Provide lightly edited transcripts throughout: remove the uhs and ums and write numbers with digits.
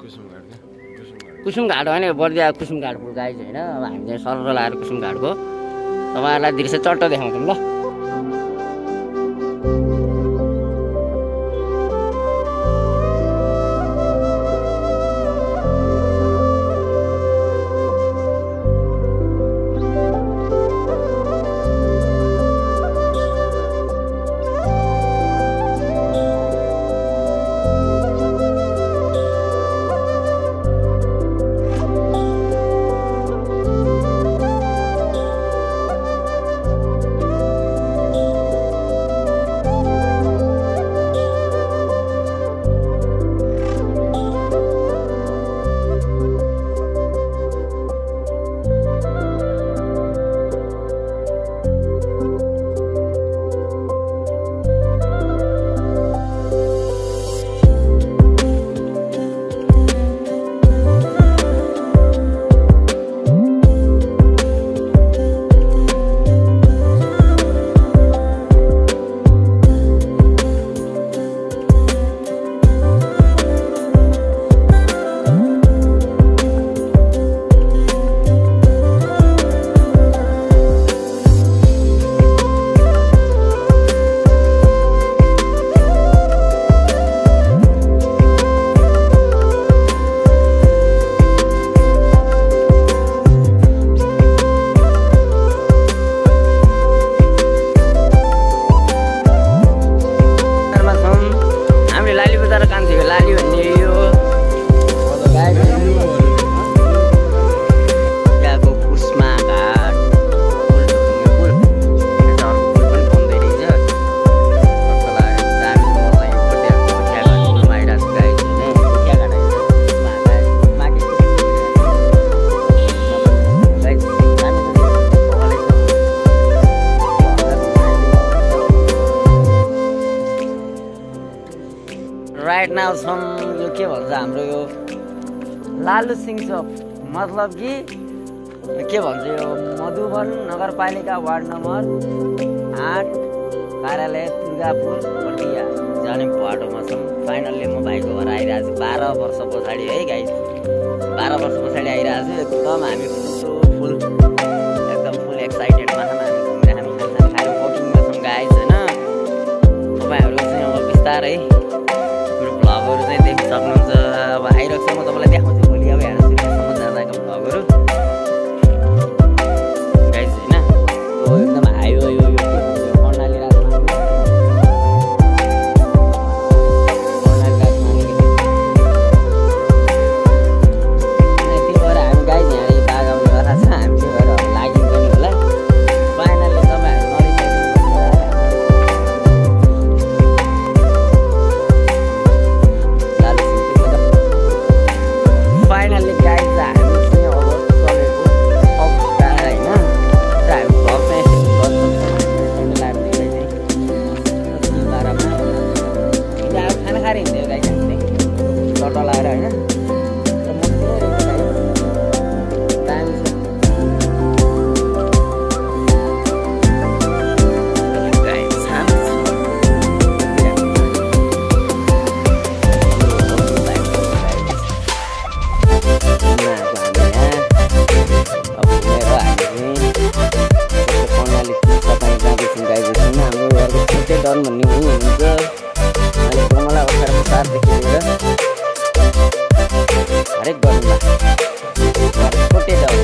कुसुम घाट होइन बर्दिया कुसुम घाट पुल गाइज होइन। अब हामी चाहिँ सरर लगाएर कुसुम घाटको तपाईँहरूलाई दृश्य चट्ट देखाउँछौँ ल। राइट नाउ छौँ यो के भन्छ हाम्रो यो लालुसिङ चोक मतलब कि के भन्छ यो मधुवन नगरपालिका वार्ड नम्बर 8 कार्यालय दुर्गापुर बर्दिया जाने बाटोमा छौँ। फाइनल्ली म भाइको घर आइरहेको छु 12 वर्ष पछाडि है गाइस। 12 वर्ष पछाडि आइरहेको छु। एकदम हामी फुल एक्साइटेडमा छौँ। हामी घुमेर हामी खाना खाएर वकिङमा छौँ गाइस होइन। तपाईँहरू चाहिँ अब बिस्तारै भ्लगहरू चाहिँ देख्न सक्नुहुन्छ। अब आइरहेको छ म तपाईँलाई देखाउँछु भोलि अब हेर्नुहोस् यहाँसम्म जाँदाको भ्लगहरू गाइस होइन। एकदम हाइवे यो कर्णाली राजमार्ग त्यही भएर हामी गाइस यहाँ बाघ आउने कथा छ। हामी त्यही भएर लाग्यौँ पनि होला। फाइनल्ली तपाईँहरू फाइनल्ली गाइस हामी चाहिँ अब चलेको अवस्था होइन। र हामी भ्लग चाहिँ यसरी गर्छौँ लाएर धेरै चाहिँ बाह्रमा अब खाना खाएर हिँड्थ्यो गाइस हामी चाहिँ टट्टा लाएर होइन। र मसिनो रहेछ दामी छ डन भन्ने हुनुहुन्छ अहिले मलाई अठार सारदेखि लिएर हरेक गर्नुलाई छोटे डन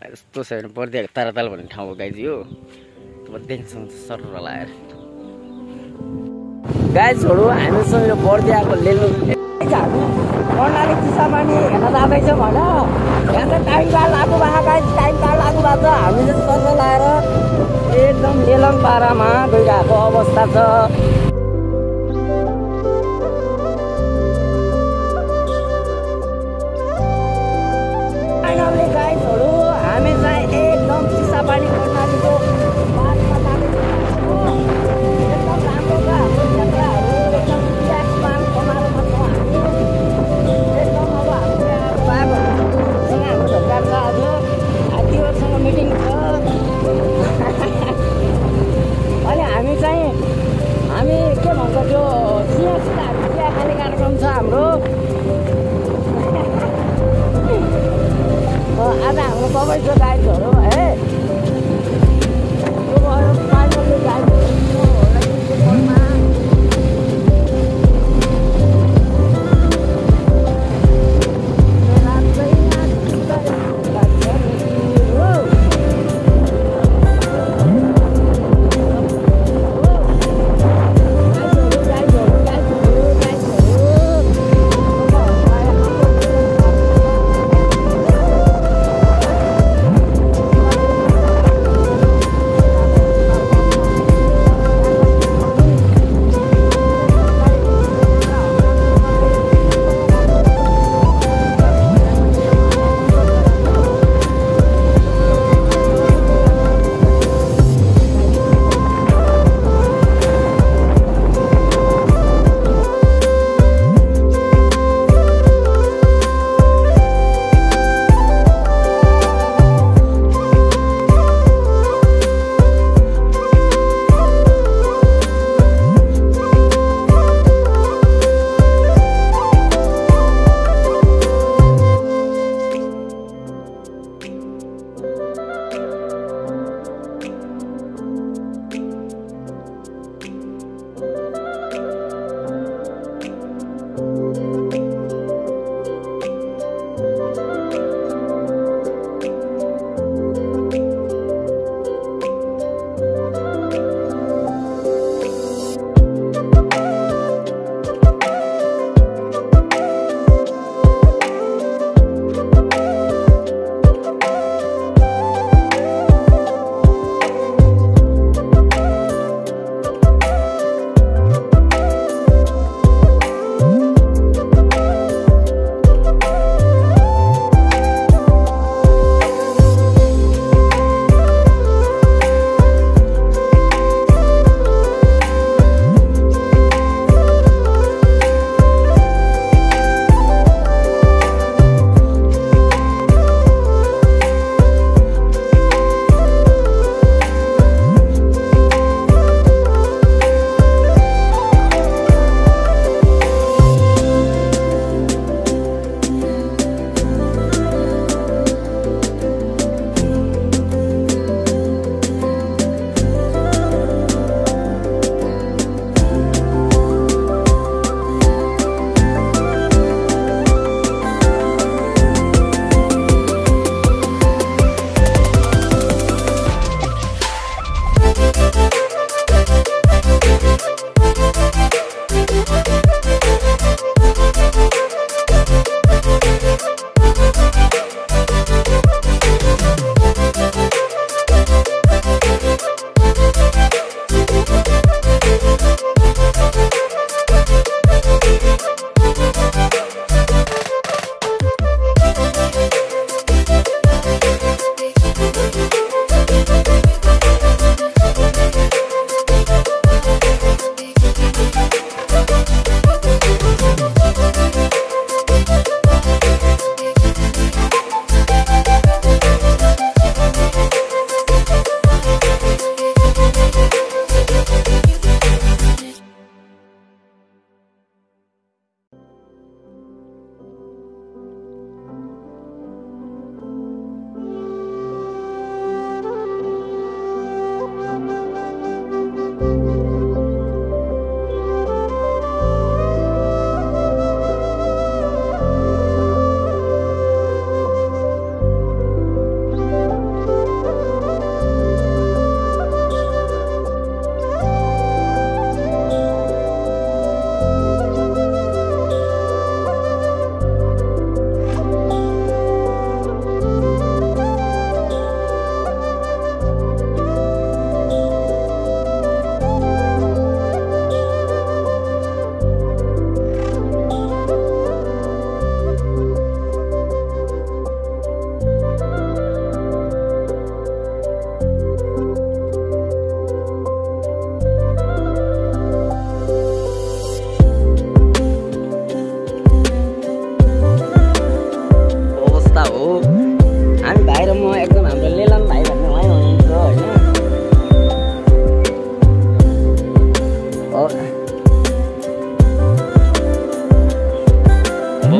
यस्तो छ भने बर्दिया ताराताल भन्ने ठाउँ हो गाइज यो। तपाईँ देख्छौँ सरर लगाएर गाइजहरू हामीसँग यो बर्दियाको लेलो हामी कर्णाली चिसापानी हेर्न जाँदैछौँ होइन। यहाँ चाहिँ टाइम कार्ड लागु भएको गाइज टाइम कार्ड लागु भएको छ। हामी चाहिँ सरर लगाएर एकदम लेलङ पारामा गइरहेको अवस्था छ। हाम्रो आज हाम्रो तपाईँको गाइडहरू है यो भयो फाइनली गाइडमा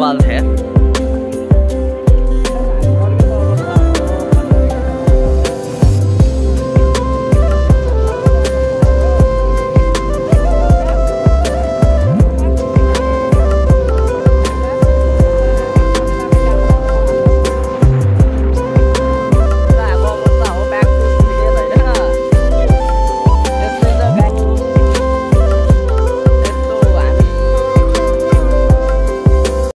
सवाल थे।